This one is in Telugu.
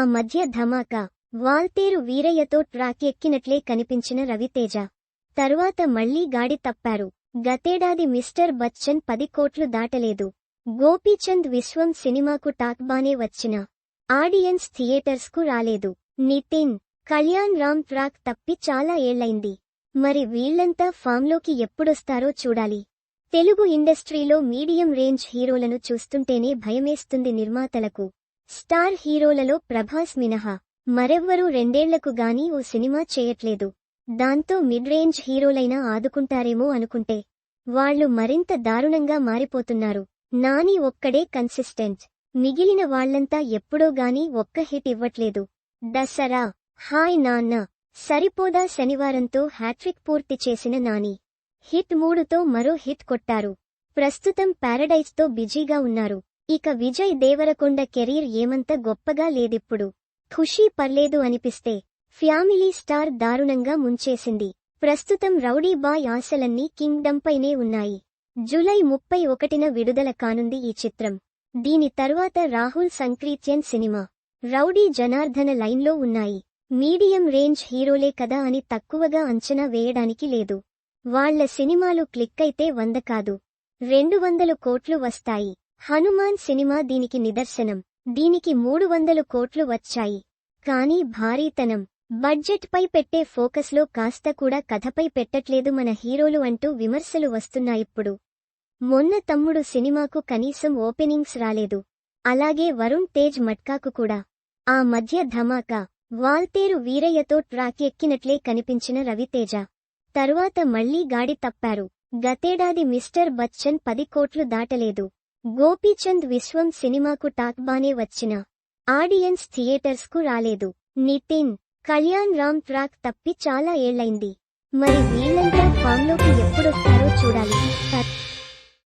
మధ్య ధమాకా. వాల్తేరు వీరయ్యతో ట్రాక్ ఎక్కినట్లే కనిపించిన రవితేజ తరువాత మళ్లీ గాడి తప్పారు. గతేడాది మిస్టర్ బచ్చన్ 10 కోట్లు దాటలేదు. గోపీచంద్ విశ్వం సినిమాకు టాక్ బానే వచ్చిన ఆడియన్స్ థియేటర్స్కు రాలేదు. నితిన్, కళ్యాణ్ రామ్ ట్రాక్ తప్పి చాలా ఏళ్లైంది. మరి వీళ్లంతా ఫామ్లోకి ఎప్పుడొస్తారో చూడాలి. తెలుగు ఇండస్ట్రీలో మీడియం రేంజ్ హీరోలను చూస్తుంటేనే భయమేస్తుంది నిర్మాతలకు. స్టార్ హీరోలలో ప్రభాస్ మినహా మరెవ్వరూ 2 ఏళ్లకు గానీ ఓ సినిమా చేయట్లేదు. దాంతో మిడ్ రేంజ్ హీరోలైనా ఆదుకుంటారేమో అనుకుంటే వాళ్లు మరింత దారుణంగా మారిపోతున్నారు. నాని ఒక్కడే కన్సిస్టెంట్. మిగిలిన వాళ్లంతా ఎప్పుడోగానీ ఒక్క హిట్ ఇవ్వట్లేదు. దసరా, హాయ్ నాన్న, సరిపోదా శనివారంతో హ్యాట్రిక్ పూర్తి చేసిన నాని హిట్ 3తో మరో హిట్ కొట్టారు. ప్రస్తుతం పారడైజ్తో బిజీగా ఉన్నారు. ఇక విజయ్ దేవరకొండ కెరీర్ ఏమంత గొప్పగా లేదిప్పుడు. ఖుషీ పర్లేదు అనిపిస్తే ఫ్యామిలీ స్టార్ దారుణంగా ముంచేసింది. ప్రస్తుతం రౌడీ బాయ్ ఆశలన్నీ కింగ్డమ్ పైనే ఉన్నాయి. జూలై 31న విడుదల కానుంది ఈ చిత్రం. దీని తర్వాత రాహుల్ సంక్రీత్యన్ సినిమా రౌడీ జనార్దన లైన్లో ఉన్నాయి. మీడియం రేంజ్ హీరోలే కదా అని తక్కువగా అంచనా వేయడానికి లేదు. వాళ్ల సినిమాలు క్లిక్కైతే 100 కాదు 200 కోట్లు వస్తాయి. హనుమాన్ సినిమా దీనికి నిదర్శనం. దీనికి 300 కోట్లు వచ్చాయి. కానీ భారీతనం, బడ్జెట్ పై పెట్టే ఫోకస్లో కాస్త కూడా కథపై పెట్టట్లేదు మన హీరోలు అంటూ విమర్శలు వస్తున్నాయిప్పుడు. మొన్న తమ్ముడు సినిమాకు కనీసం ఓపెనింగ్స్ రాలేదు. అలాగే వరుణ్ తేజ్ మట్కాకు కూడా. ఆ మధ్య ధమాకా. వాల్తేరు వీరయ్యతో ట్రాక్ ఎక్కినట్లే కనిపించిన రవితేజ తరువాత మళ్లీ గాడి తప్పారు. గతేడాది మిస్టర్ బచ్చన్ 10 కోట్లు దాటలేదు. గోపీచంద్ విశ్వం సినిమాకు టాక్ బానే వచ్చిన ఆడియన్స్ థియేటర్స్కు రాలేదు. నితిన్, కళ్యాణ్ రామ్ ట్రాక్ తప్పి చాలా ఏళ్లైంది. మరి వీళ్లంతా ఫామ్లోకి ఎప్పుడొస్తారో చూడాలి.